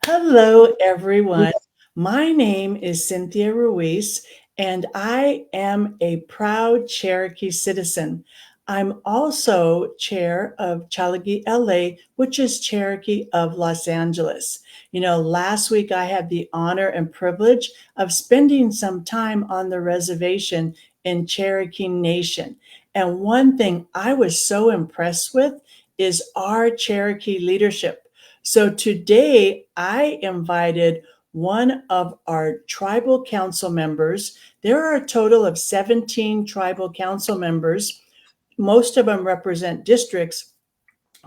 Hello, everyone. My name is Cynthia Ruiz, and I am a proud Cherokee citizen. I'm also chair of Chalagi LA, which is Cherokee of Los Angeles. Last week I had the honor and privilege of spending some time on the reservation in Cherokee Nation. And one thing I was so impressed with is our Cherokee leadership. So today I invited one of our tribal council members. There are a total of 17 tribal council members. Most of them represent districts,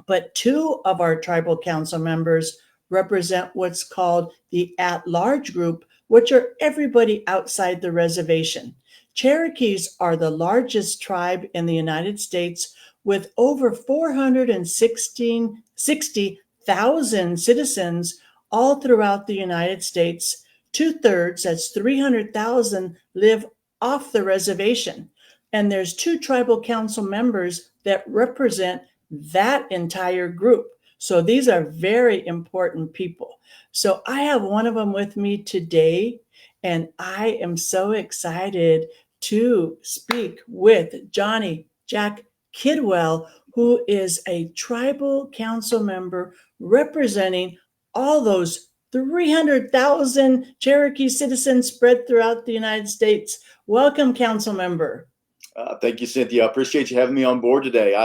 but two of our tribal council members represent what's called the at-large group, which are everybody outside the reservation. Cherokees are the largest tribe in the United States with over 460,000 citizens all throughout the United States. Two-thirds, that's 300,000, live off the reservation. And there's two tribal council members that represent that entire group. So these are very important people. So I have one of them with me today, and I am so excited to speak with Johnny Jack Kidwell, who is a tribal council member representing all those 300,000 Cherokee citizens spread throughout the United States. Welcome, council member. Thank you, Cynthia. I appreciate you having me on board today.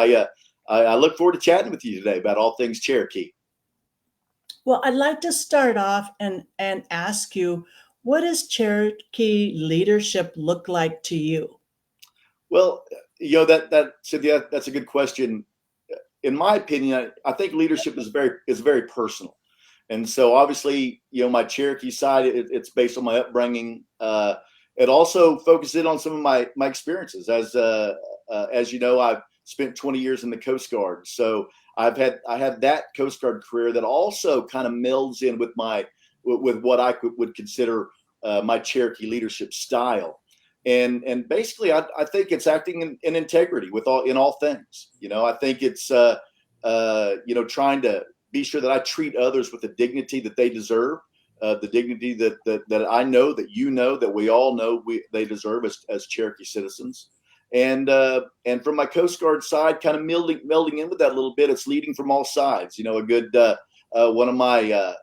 I look forward to chatting with you today about all things Cherokee. Well, I'd like to start off and ask you, what does Cherokee leadership look like to you? Well, that Cynthia, that's a good question. In my opinion, I think leadership is very personal, and so obviously, my Cherokee side, it's based on my upbringing. It also focuses in on some of my experiences as you know, I've spent 20 years in the Coast Guard, so I had that Coast Guard career that also kind of melds in with what I would consider my Cherokee leadership style. And basically, I think it's acting in integrity in all things. I think it's trying to be sure that I treat others with the dignity that they deserve, the dignity that I know, that we all know they deserve as Cherokee citizens. And from my Coast Guard side, kind of melding in with that a little bit, it's leading from all sides. A good one of my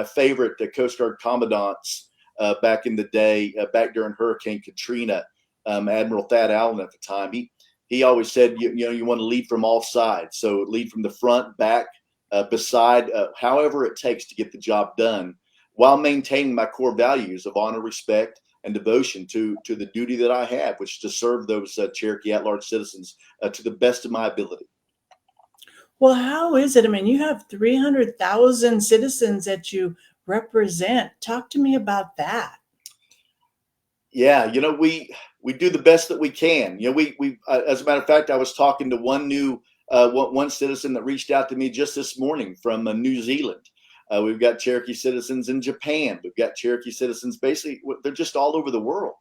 favorite Coast Guard commandants back in the day, back during Hurricane Katrina, Admiral Thad Allen at the time, he always said, you want to lead from all sides. So lead from the front, back, beside, however it takes to get the job done, while maintaining my core values of honor, respect, and devotion to the duty that I have, which is to serve those Cherokee at-large citizens to the best of my ability. Well, how is it? I mean, you have 300,000 citizens that you represent. Talk to me about that. Yeah, we do the best that we can. We as a matter of fact, I was talking to one citizen that reached out to me just this morning from New Zealand. We've got Cherokee citizens in Japan. We've got Cherokee citizens, basically, they're just all over the world.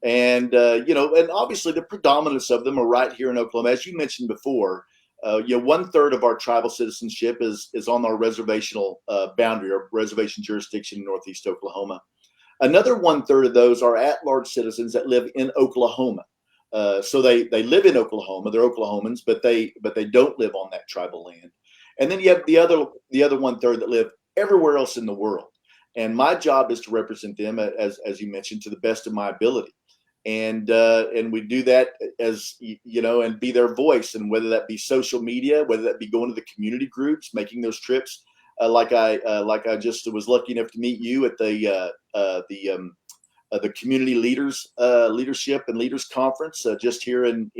And obviously the predominance of them are right here in Oklahoma. As you mentioned before, 1/3 of our tribal citizenship is on our reservational boundary, or reservation jurisdiction in Northeast Oklahoma. Another 1/3 of those are at-large citizens that live in Oklahoma. So they live in Oklahoma. They're Oklahomans, but they don't live on that tribal land. And then you have the other 1/3 that live everywhere else in the world. And my job is to represent them, as you mentioned, to the best of my ability. And we do that and be their voice. And whether that be social media, whether that be going to the community groups, making those trips, like I just was lucky enough to meet you at the community leadership and leaders conference just here in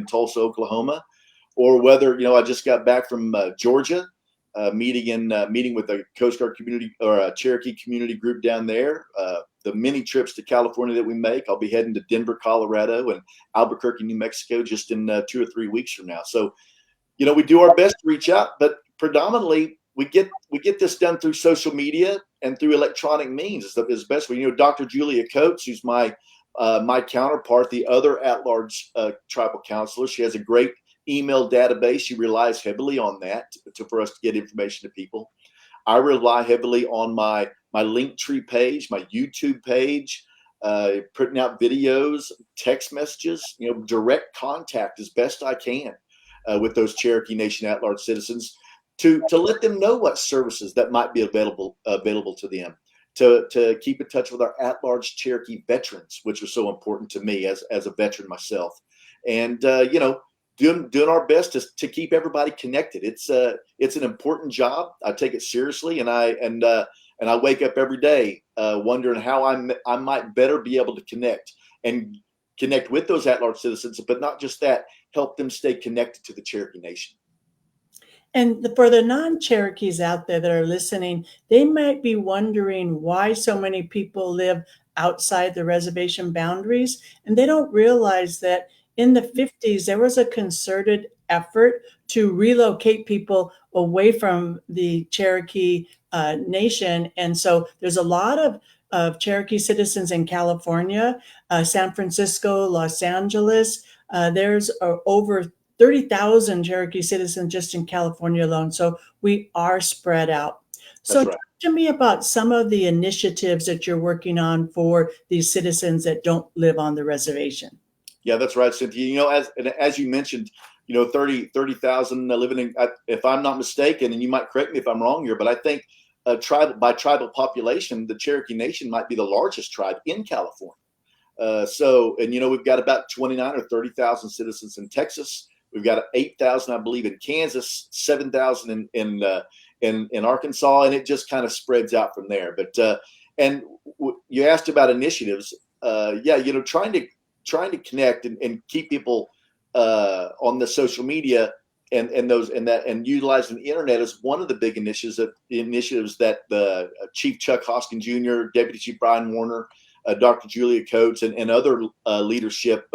Tulsa, Oklahoma. Or whether I just got back from Georgia, meeting with a Coast Guard community or a Cherokee community group down there. The many trips to California that we make, I'll be heading to Denver, Colorado, and Albuquerque, New Mexico, just in 2 or 3 weeks from now. So, we do our best to reach out, but predominantly we get this done through social media and through electronic means is the best way. Dr. Julia Coates, who's my counterpart, the other at-large tribal counselor, she has a great email database. She relies heavily on that for us to get information to people. I rely heavily on my Linktree page, my YouTube page, putting out videos, text messages, direct contact as best I can with those Cherokee Nation at-large citizens to let them know what services that might be available to them. To keep in touch with our at-large Cherokee veterans, which are so important to me as a veteran myself, and doing our best to keep everybody connected. It's an important job. I take it seriously, and I wake up every day wondering how I might better be able to connect with those at-large citizens, but not just that, help them stay connected to the Cherokee Nation. And for the non-Cherokees out there that are listening, they might be wondering why so many people live outside the reservation boundaries. And they don't realize that in the 50s, there was a concerted effort to relocate people away from the Cherokee Nation. And so there's a lot of Cherokee citizens in California, San Francisco, Los Angeles. There's over 30,000 Cherokee citizens just in California alone. So we are spread out. So That's talk right. to me about some of the initiatives that you're working on for these citizens that don't live on the reservation. Yeah, that's right, Cynthia. As you mentioned, 30,000 living in, if I'm not mistaken, and you might correct me if I'm wrong here, but I think by tribal population, the Cherokee Nation might be the largest tribe in California. We've got about 29 or 30,000 citizens in Texas. We've got 8,000, I believe, in Kansas, 7,000 in Arkansas, and it just kind of spreads out from there. But you asked about initiatives. Trying to connect and keep people on the social media and utilizing the internet is one of the big initiatives that the Chief Chuck Hoskin Jr., Deputy Chief Brian Warner, Dr. Julia Coates, and other leadership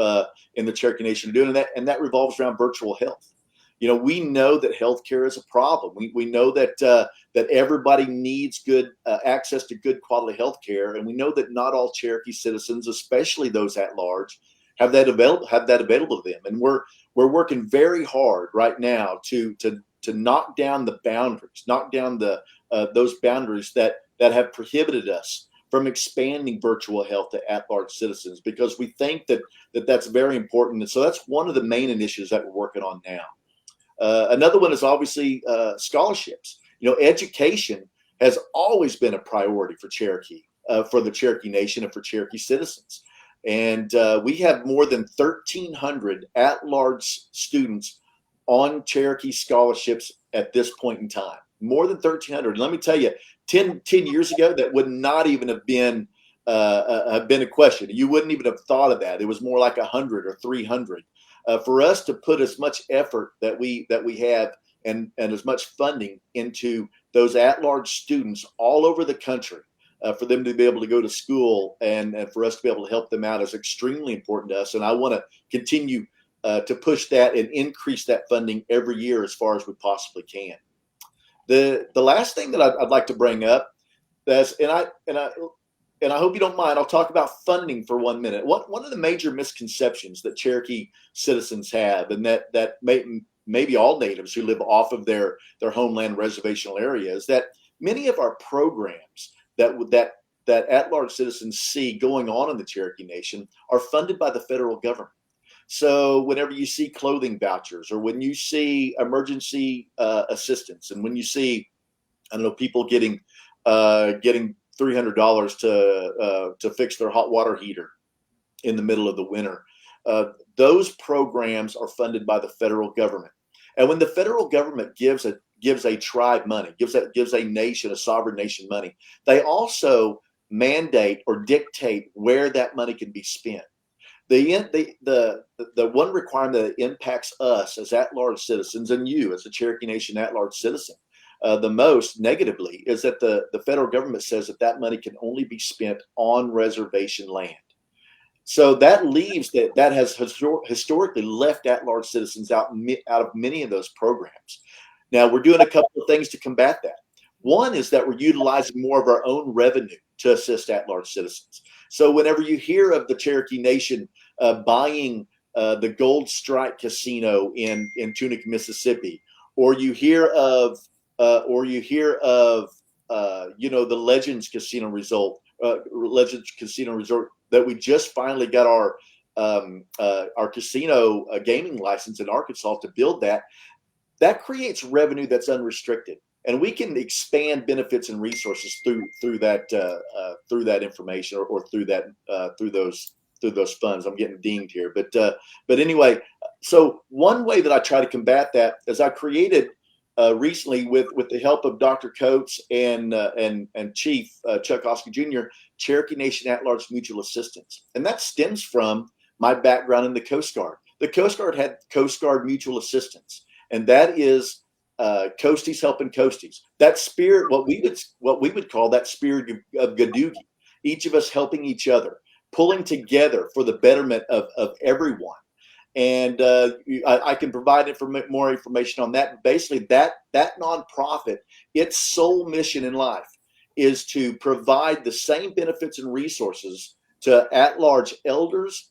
in the Cherokee Nation are doing, and that revolves around virtual health. We know that healthcare is a problem. We know that everybody needs good access to good quality healthcare, and we know that not all Cherokee citizens, especially those at large, have that available to them. And we're working very hard right now to knock down the boundaries, those boundaries that have prohibited us from expanding virtual health to at-large citizens, because we think that's very important. And so that's one of the main initiatives that we're working on now. Another one is obviously scholarships. Education has always been a priority for Cherokee, for the Cherokee Nation, and for Cherokee citizens. And we have more than 1,300 at-large students on Cherokee scholarships at this point in time. More than 1,300. Let me tell you, 10 years ago, that would not even have been a question. You wouldn't even have thought of that. It was more like 100 or 300. For us to put as much effort that we have and as much funding into those at-large students all over the country, for them to be able to go to school and for us to be able to help them out is extremely important to us. And I want to continue to push that and increase that funding every year as far as we possibly can. The last thing that I'd like to bring up, and I hope you don't mind, I'll talk about funding for 1 minute. One of the major misconceptions that Cherokee citizens have, and that maybe all natives who live off of their homeland reservational area, is that many of our programs that at-large citizens see going on in the Cherokee Nation are funded by the federal government. So whenever you see clothing vouchers, or when you see emergency assistance, and when you see, people getting $300 to fix their hot water heater in the middle of the winter, those programs are funded by the federal government. And when the federal government gives a tribe money, gives a nation, a sovereign nation money, they also mandate or dictate where that money can be spent. The one requirement that impacts us as at-large citizens, and you as a Cherokee Nation at-large citizen, the most negatively, is that the federal government says that money can only be spent on reservation land. So that leaves that has historically left at-large citizens out of many of those programs. Now, we're doing a couple of things to combat that. One is that we're utilizing more of our own revenue to assist at-large citizens. So whenever you hear of the Cherokee Nation buying the Gold Strike Casino in Tunica, Mississippi, or you hear of the Legends Casino Resort, that we just finally got our casino gaming license in Arkansas to build that creates revenue that's unrestricted, and we can expand benefits and resources through that information, or through those funds. I'm getting dinged here, but anyway, so one way that I try to combat that is I created recently, with the help of Dr. Coates and Chief Chuck Oskey Jr., Cherokee Nation At-Large Mutual Assistance, and that stems from my background in the Coast Guard. The Coast Guard had Coast Guard Mutual Assistance, and that is coasties helping coasties. That spirit, what we would call that spirit of Gadoogie, each of us helping each other, pulling together for the betterment of everyone. And I can provide more information on that. Basically, that nonprofit, its sole mission in life is to provide the same benefits and resources to at-large elders,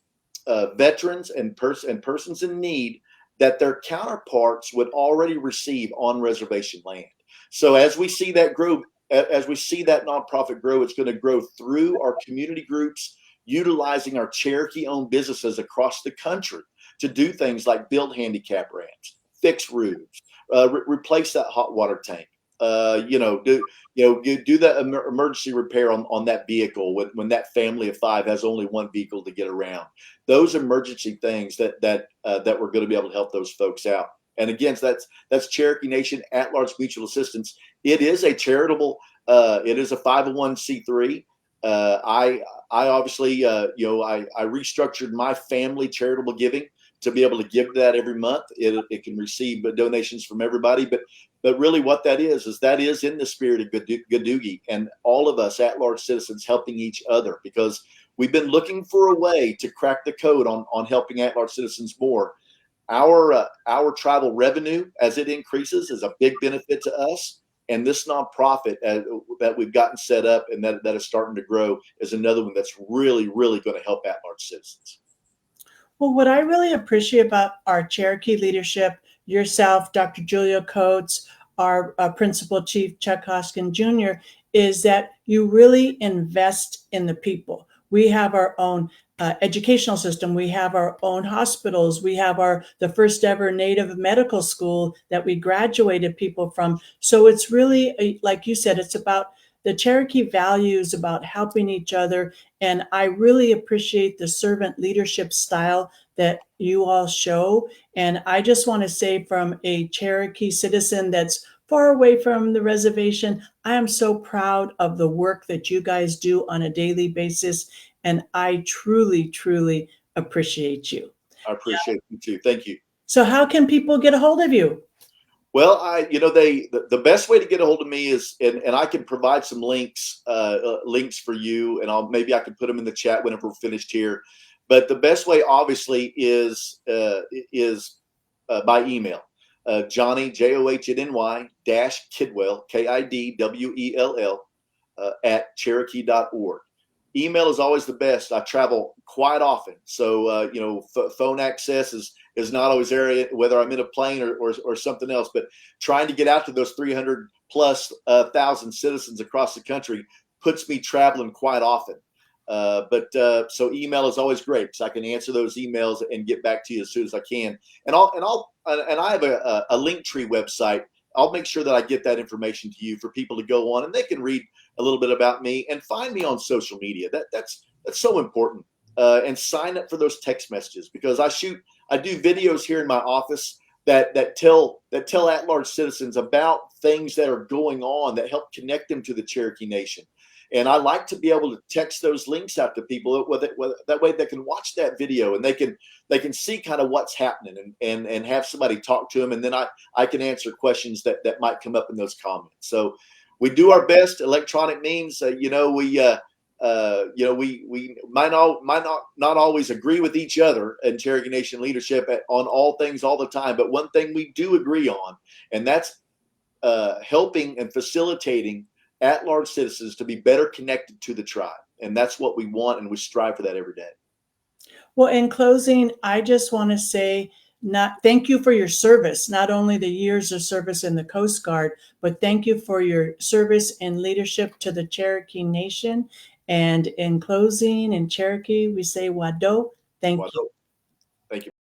veterans, and persons in need that their counterparts would already receive on reservation land. So as we see that grow, as we see that nonprofit grow, it's going to grow through our community groups, utilizing our Cherokee-owned businesses across the country to do things like build handicap ramps, fix roofs, replace that hot water tank, do that emergency repair on that vehicle when that family of 5 has only one vehicle to get around. Those emergency things that we're going to be able to help those folks out. And again, that's Cherokee Nation At-Large Mutual Assistance. It is a charitable. It is a 501c3. I obviously, I restructured my family charitable giving to be able to give that every month. It can receive donations from everybody, but really what that is in the spirit of Gadoogie, and all of us at-large citizens helping each other, because we've been looking for a way to crack the code on helping at-large citizens more. Our tribal revenue, as it increases, is a big benefit to us. And this nonprofit that we've gotten set up and that is starting to grow is another one that's really, really going to help at-large citizens. Well, what I really appreciate about our Cherokee leadership, yourself, Dr. Julia Coates, our Principal Chief Chuck Hoskin Jr., is that you really invest in the people. We have our own educational system. We have our own hospitals. We have the first ever Native medical school that we graduated people from. So it's really, like you said, it's about the Cherokee values, about helping each other. And I really appreciate the servant leadership style that you all show. And I just want to say, from a Cherokee citizen that's far away from the reservation, I am so proud of the work that you guys do on a daily basis. And I truly, truly appreciate you. I appreciate you too. Thank you. So how can people get a hold of you? Well, the best way to get a hold of me is, and I can provide some links for you, and maybe I can put them in the chat whenever we're finished here. But the best way, obviously, is by email. Johnny, JOHNNY -Kidwell, KIDWELL, at Cherokee.org. Email is always the best. I travel quite often, so phone access is not always there, whether I'm in a plane or something else. But trying to get out to those 300 plus thousand citizens across the country puts me traveling quite often. So email is always great, because I can answer those emails and get back to you as soon as I can. And I have a Linktree website. I'll make sure that I get that information to you for people to go on, and they can read a little bit about me and find me on social media. That's so important. And sign up for those text messages, because I do videos here in my office that tell at-large citizens about things that are going on that help connect them to the Cherokee Nation. And I like to be able to text those links out to people. That way they can watch that video and they can see kind of what's happening and have somebody talk to them. And then I can answer questions that might come up in those comments. So we do our best. Electronic means, we might not always agree with each other in Cherokee Nation leadership on all things all the time. But one thing we do agree on, and that's helping and facilitating at-large citizens to be better connected to the tribe. And that's what we want, and we strive for that every day. Well, in closing, I just want to say thank you for your service, not only the years of service in the Coast Guard, but thank you for your service and leadership to the Cherokee Nation. And in closing, in Cherokee, we say Wado, thank you.